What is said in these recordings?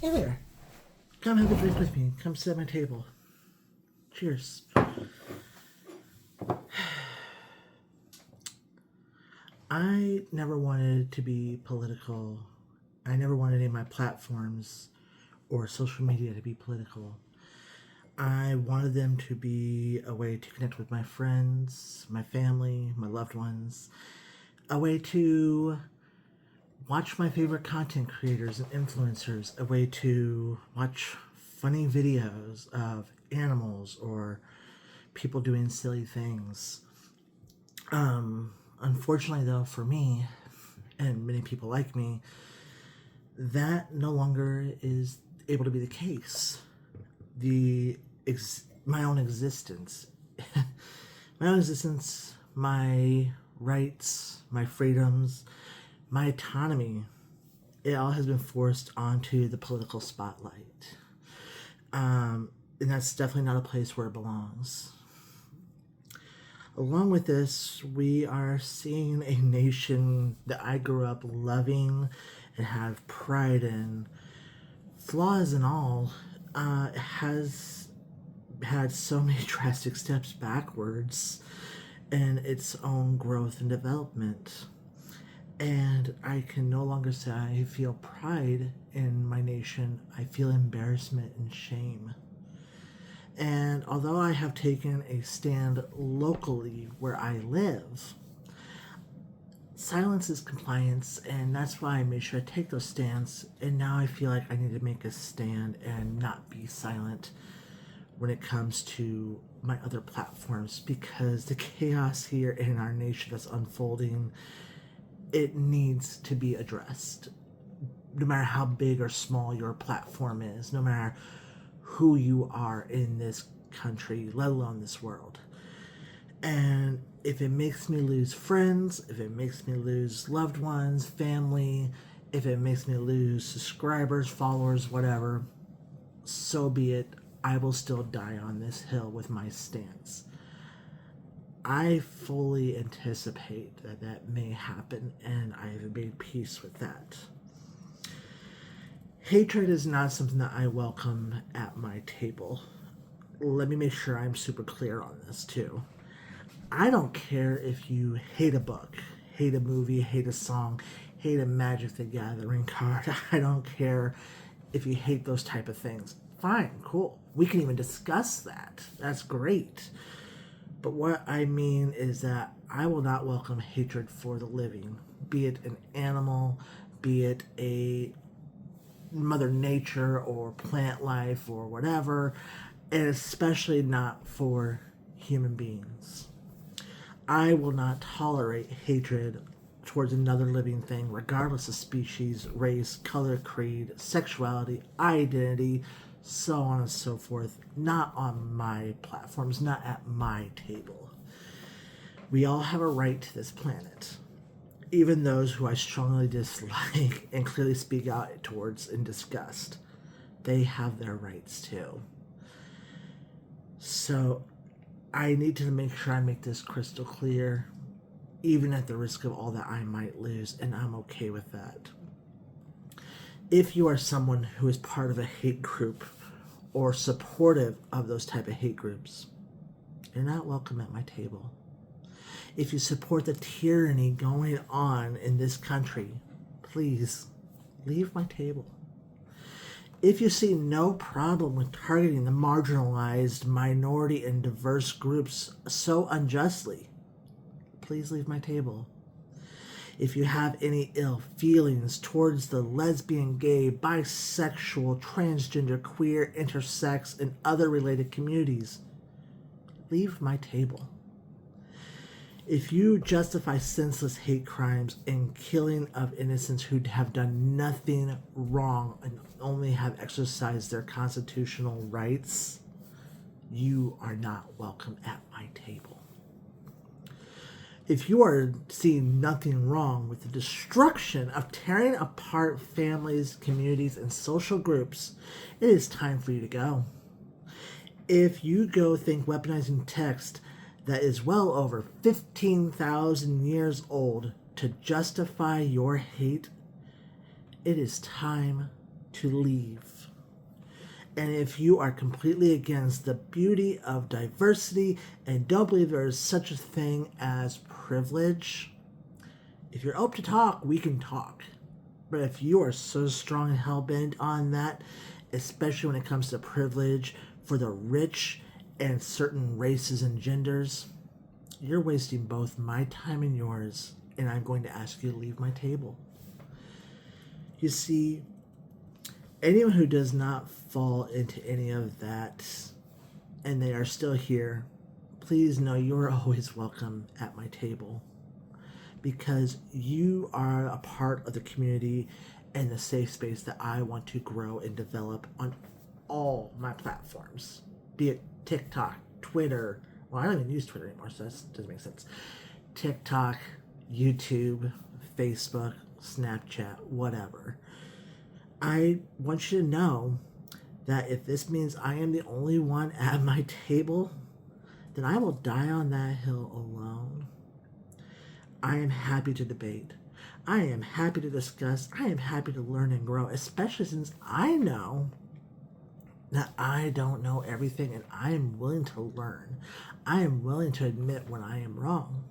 Hey there. Come have a drink with me. Come sit at my table. Cheers. I never wanted to be political. I never wanted any of my platforms or social media to be political. I wanted them to be a way to connect with my friends, my family, my loved ones, a way to watch my favorite content creators and influencers, a way to watch funny videos of animals or people doing silly things. Unfortunately, though, for me and many people like me, that no longer is able to be the case. My own existence, my rights, my freedoms, my autonomy, it all has been forced onto the political spotlight. And that's definitely not a place where it belongs. Along with this, we are seeing a nation that I grew up loving and have pride in, flaws and all, has had so many drastic steps backwards in its own growth and development. And I can no longer say I feel pride in my nation. I feel embarrassment and shame. And although I have taken a stand locally where I live, silence is compliance, and that's why I made sure I take those stands. And now I feel like I need to make a stand and not be silent when it comes to my other platforms, because the chaos here in our nation that's unfolding, it needs to be addressed. No matter how big or small your platform is, no matter who you are in this country, let alone this world. And if it makes me lose friends, if it makes me lose loved ones, family, if it makes me lose subscribers, followers, whatever, so be it. I will still die on this hill with my stance. I fully anticipate that that may happen, and I have made peace with that. Hatred is not something that I welcome at my table. Let me make sure I'm super clear on this too. I don't care if you hate a book, hate a movie, hate a song, hate a Magic the Gathering card. I don't care if you hate those type of things. Fine, cool. We can even discuss that. That's great. But what I mean is that I will not welcome hatred for the living, be it an animal, be it a Mother Nature or plant life or whatever, and especially not for human beings. I will not tolerate hatred towards another living thing, regardless of species, race, color, creed, sexuality, identity, so on and so forth. Not on my platforms, not at my table. We all have a right to this planet. Even those who I strongly dislike and clearly speak out towards in disgust, they have their rights too. So I need to make sure I make this crystal clear, even at the risk of all that I might lose, and I'm okay with that. If you are someone who is part of a hate group or supportive of those type of hate groups, you're not welcome at my table. If you support the tyranny going on in this country, please leave my table. If you see no problem with targeting the marginalized, minority, and diverse groups so unjustly, please leave my table. If you have any ill feelings towards the lesbian, gay, bisexual, transgender, queer, intersex, and other related communities, leave my table. If you justify senseless hate crimes and killing of innocents who have done nothing wrong and only have exercised their constitutional rights, you are not welcome at my table. If you are seeing nothing wrong with the destruction of tearing apart families, communities, and social groups, it is time for you to go. If you go think weaponizing text that is well over 15,000 years old to justify your hate, it is time to leave. And if you are completely against the beauty of diversity and don't believe there is such a thing as privilege, if you're open to talk, we can talk. But if you are so strong and hell-bent on that, especially when it comes to privilege for the rich and certain races and genders, you're wasting both my time and yours, and I'm going to ask you to leave my table. You see, anyone who does not fall into any of that and they are still here, please know you are always welcome at my table, because you are a part of the community and the safe space that I want to grow and develop on all my platforms, be it TikTok, Twitter. Well, I don't even use Twitter anymore, so that doesn't make sense. TikTok, YouTube, Facebook, Snapchat, whatever. I want you to know that if this means I am the only one at my table, then I will die on that hill alone. I am happy to debate. I am happy to discuss. I am happy to learn and grow, especially since I know that I don't know everything and I am willing to learn. I am willing to admit when I am wrong.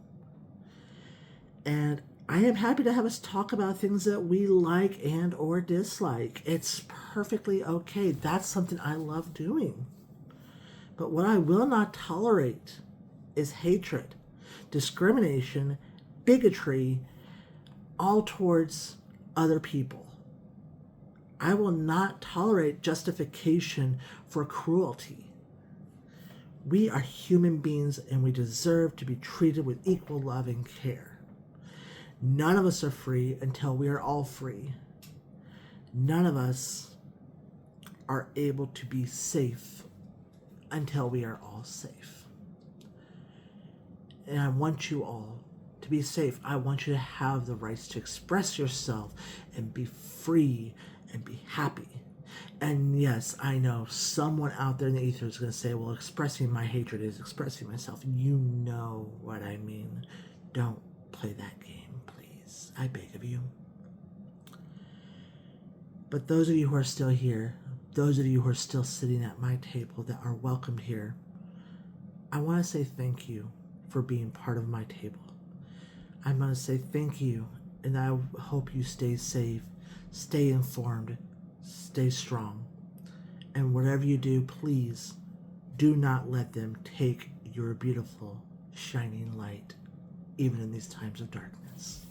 And I am happy to have us talk about things that we like and or dislike. It's perfectly okay. That's something I love doing. But what I will not tolerate is hatred, discrimination, bigotry, all towards other people. I will not tolerate justification for cruelty. We are human beings and we deserve to be treated with equal love and care. None of us are free until we are all free. None of us are able to be safe until we are all safe. And I want you all to be safe. I want you to have the rights to express yourself and be free and be happy. And yes, I know someone out there in the ether is going to say, well, expressing my hatred is expressing myself. You know what I mean. Don't play that game, please. I beg of you. But those of you who are still here, those of you who are still sitting at my table that are welcomed here, I want to say thank you for being part of my table. I'm going to say thank you, and I hope you stay safe, stay informed, stay strong. And whatever you do, please do not let them take your beautiful, shining light, even in these times of darkness.